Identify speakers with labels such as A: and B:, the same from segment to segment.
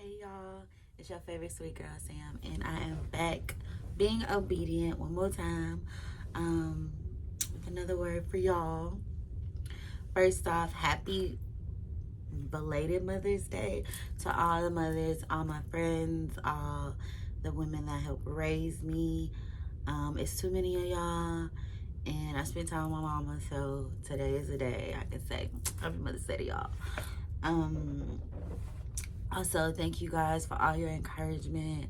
A: Hey y'all, it's your favorite sweet girl Sam, and I am back being obedient one more time with another word for y'all. First off, happy belated Mother's Day to all the mothers, all my friends, all the women that helped raise me. It's too many of y'all, and I spent time with my mama, so today is the day I can say happy Mother's Day to y'all. Also, thank you guys for all your encouragement,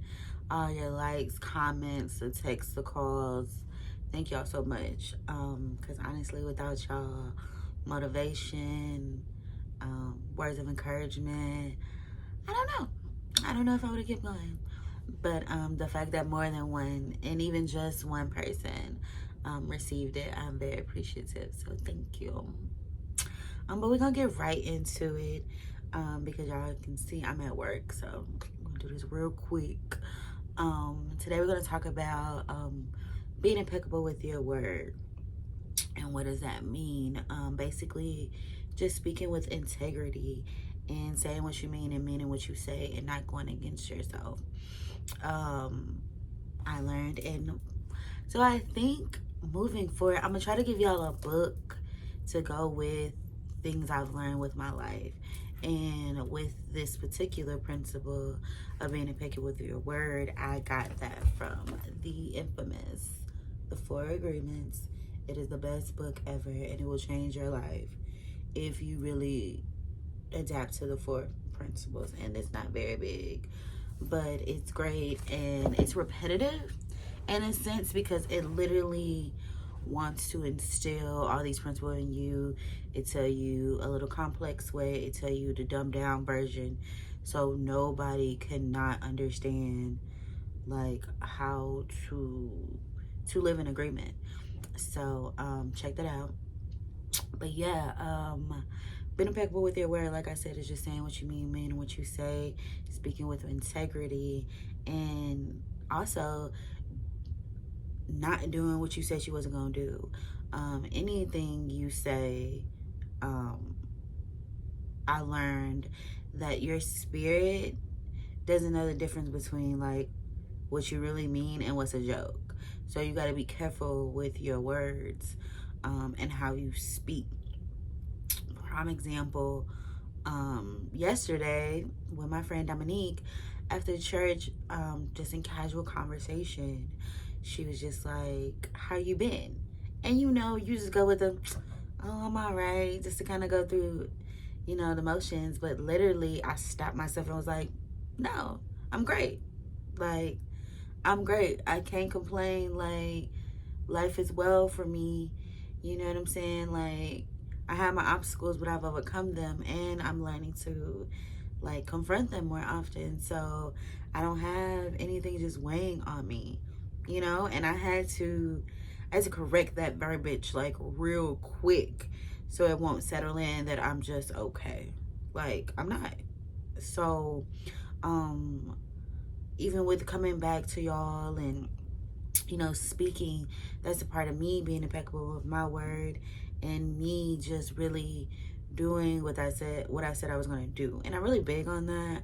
A: all your likes, comments, the texts, the calls. Thank y'all so much. Because honestly, without y'all motivation, words of encouragement, I don't know. I don't know if I would have kept going. But the fact that more than one, and even just one person, received it, I'm very appreciative. So thank you. But we're going to get right into it. Because y'all can see I'm at work, so I'm gonna do this real quick. Today we're gonna talk about being impeccable with your word. And what does that mean? Basically just speaking with integrity and saying what you mean and meaning what you say and not going against yourself. I learned, and so I think moving forward, I'm gonna try to give y'all a book to go with things I've learned with my life. And with this particular principle of being impeccable with your word, I got that from the infamous The Four Agreements. It is the best book ever, and it will change your life if you really adapt to the four principles. And it's not very big, but it's great, and it's repetitive in a sense because it literally wants to instill all these principles in you. It tell you a little complex way. It tell you the dumbed down version, so nobody cannot understand like how to live in agreement. So check that out. But yeah, being impeccable with your word, like I said, is just saying what you mean what you say, speaking with integrity, and also not doing what you said she wasn't gonna do. Anything you say, I learned that your spirit doesn't know the difference between like what you really mean and what's a joke. So you got to be careful with your words and how you speak. Prime example, yesterday with my friend Dominique after church, just in casual conversation, she was just like, how you been? And you know, you just go with the, oh, I'm all right, just to kind of go through, you know, the motions. But literally I stopped myself and was like, no, I'm great. Like, I'm great. I can't complain. Like, life is well for me. You know what I'm saying? Like, I have my obstacles, but I've overcome them, and I'm learning to like confront them more often. So I don't have anything just weighing on me, you know. And I had to correct that verbiage like real quick, so it won't settle in that I'm just okay. Like, I'm not. So even with coming back to y'all and, you know, speaking, that's a part of me being impeccable with my word, and me just really doing what I said I was gonna do. And I'm really big on that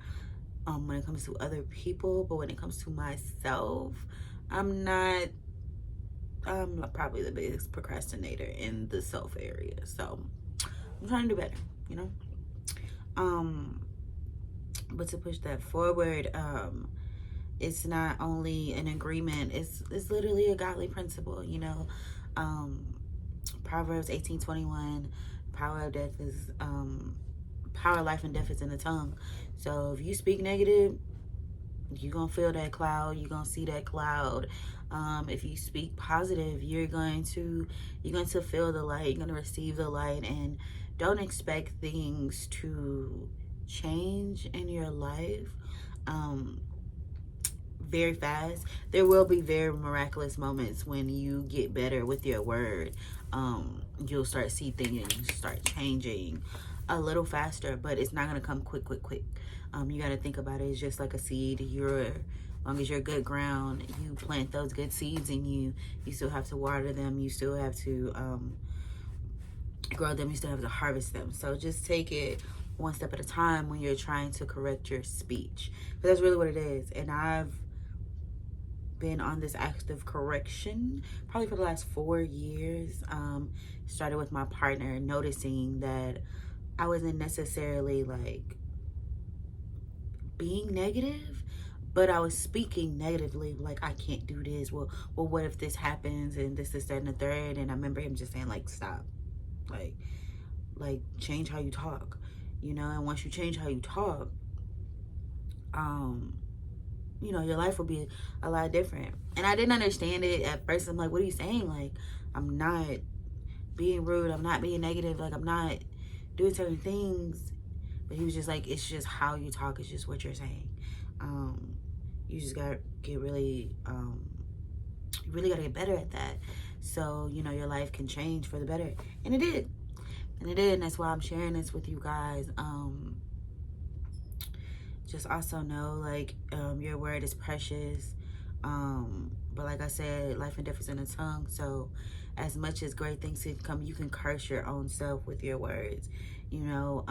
A: when it comes to other people, but when it comes to myself, I'm probably the biggest procrastinator in the self area. So I'm trying to do better, you know. But to push that forward, it's not only an agreement, it's literally a godly principle, you know. Proverbs 18:21, power of death is power of life and death is in the tongue. So if you speak negative, you're gonna feel that cloud, you're gonna see that cloud. If you speak positive, you're going to feel the light, you're gonna receive the light. And don't expect things to change in your life very fast. There will be very miraculous moments when you get better with your word. You'll start see things start changing a little faster, but it's not gonna come quick. You got to think about it as just like a seed. As long as you're good ground, you plant those good seeds, and you still have to water them, you still have to grow them, you still have to harvest them. So just take it one step at a time when you're trying to correct your speech. But that's really what it is. And I've been on this active correction probably for the last 4 years. Started with my partner, noticing that I wasn't necessarily like being negative, but I was speaking negatively, like, I can't do this. Well, what if this happens and this, that, and the third? And I remember him just saying, like, stop. Like change how you talk, you know? And once you change how you talk, you know, your life will be a lot different. And I didn't understand it at first. I'm like, what are you saying? Like, I'm not being rude. I'm not being negative. Like, I'm not doing certain things. But he was just like, it's just how you talk. It's just what you're saying. You just gotta get really, you really gotta get better at that. So, you know, your life can change for the better. And it did. And it did. And that's why I'm sharing this with you guys. Just also know, like, your word is precious. But like I said, life and death is in the tongue. So as much as great things can come, you can curse your own self with your words. You know,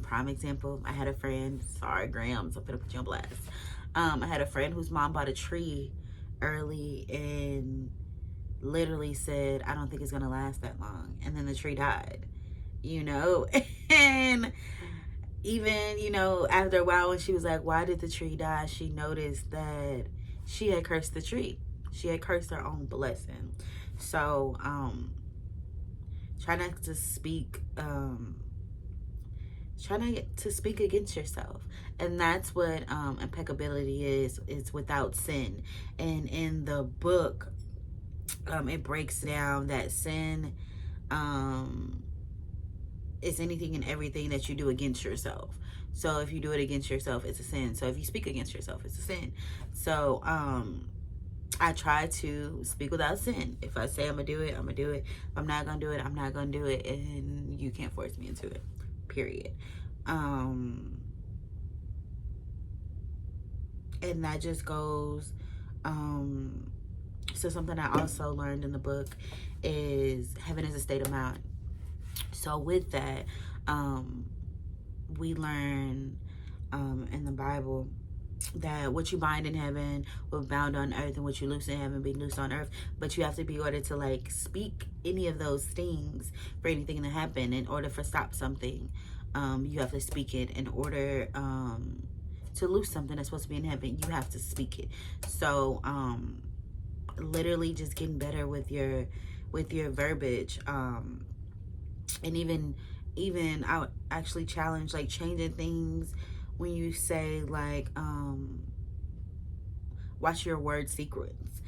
A: prime example, I had a friend, sorry, Grams, I'm gonna put you on blast. I had a friend whose mom bought a tree early and literally said, I don't think it's gonna last that long. And then the tree died, you know? And even, you know, after a while, when she was like, why did the tree die? She noticed that she had cursed the tree. She had cursed her own blessing. So, try not to speak, try not to speak against yourself. And that's what impeccability is. It's without sin. And in the book, it breaks down that sin is anything and everything that you do against yourself. So if you do it against yourself, it's a sin. So if you speak against yourself, it's a sin. So I try to speak without sin. If I say I'm gonna do it, I'm gonna do it. If I'm not gonna do it, I'm not gonna do it. And you can't force me into it, period. And that just goes so something I also learned in the book is heaven is a state of mind. So with that, we learn in the Bible that what you bind in heaven will be bound on earth, and what you loose in heaven be loose on earth. But you have to be ordered to like speak any of those things for anything to happen. In order for stop something, you have to speak it. In order to loose something that's supposed to be in heaven, you have to speak it. So literally just getting better with your verbiage. And even I would actually challenge like changing things when you say like watch your word sequence.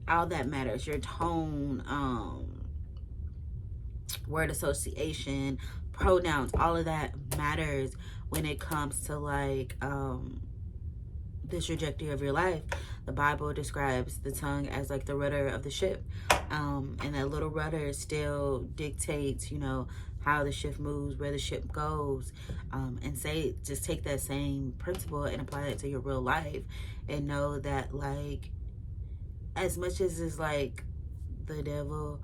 A: All that matters, your tone, word association, pronouns, all of that matters when it comes to like the trajectory of your life. The Bible describes the tongue as like the rudder of the ship, and that little rudder still dictates, you know, how the ship moves, where the ship goes. And just take that same principle and apply it to your real life, and know that like as much as it's like the devil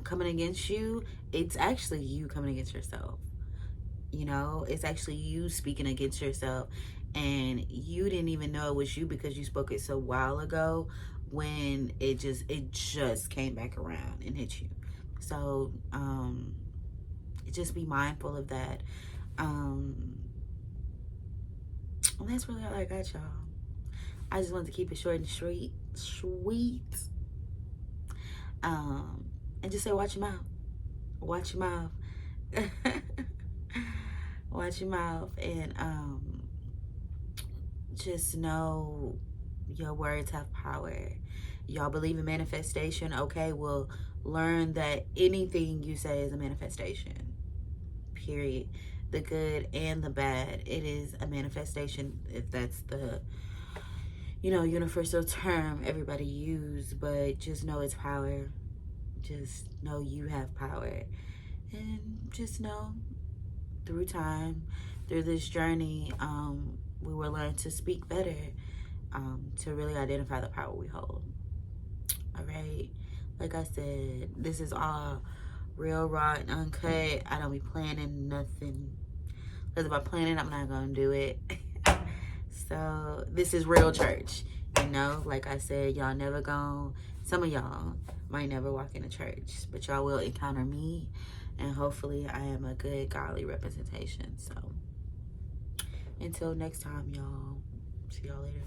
A: coming against you, it's actually you coming against yourself. You know, it's actually you speaking against yourself, and you didn't even know it was you because you spoke it so while ago, when it just came back around and hit you. So just be mindful of that. And that's really all I got, y'all. I just wanted to keep it short and sweet. And just say watch your mouth. Watch your mouth. Watch your mouth. And just know your words have power. Y'all believe in manifestation? Okay, well, learn that anything you say is a manifestation. Period. The good and the bad, it is a manifestation, if that's the, you know, universal term everybody use. But just know it's power. Just know you have power. And just know through time, through this journey, we will learn to speak better, to really identify the power we hold. All right. Like I said, this is all real, raw, and uncut. I don't be planning nothing. Because if I plan it, I'm not going to do it. So this is real church. You know, like I said, y'all never gone. Some of y'all might never walk in a church, but y'all will encounter me. And hopefully I am a good, godly representation. So until next time, y'all. See y'all later.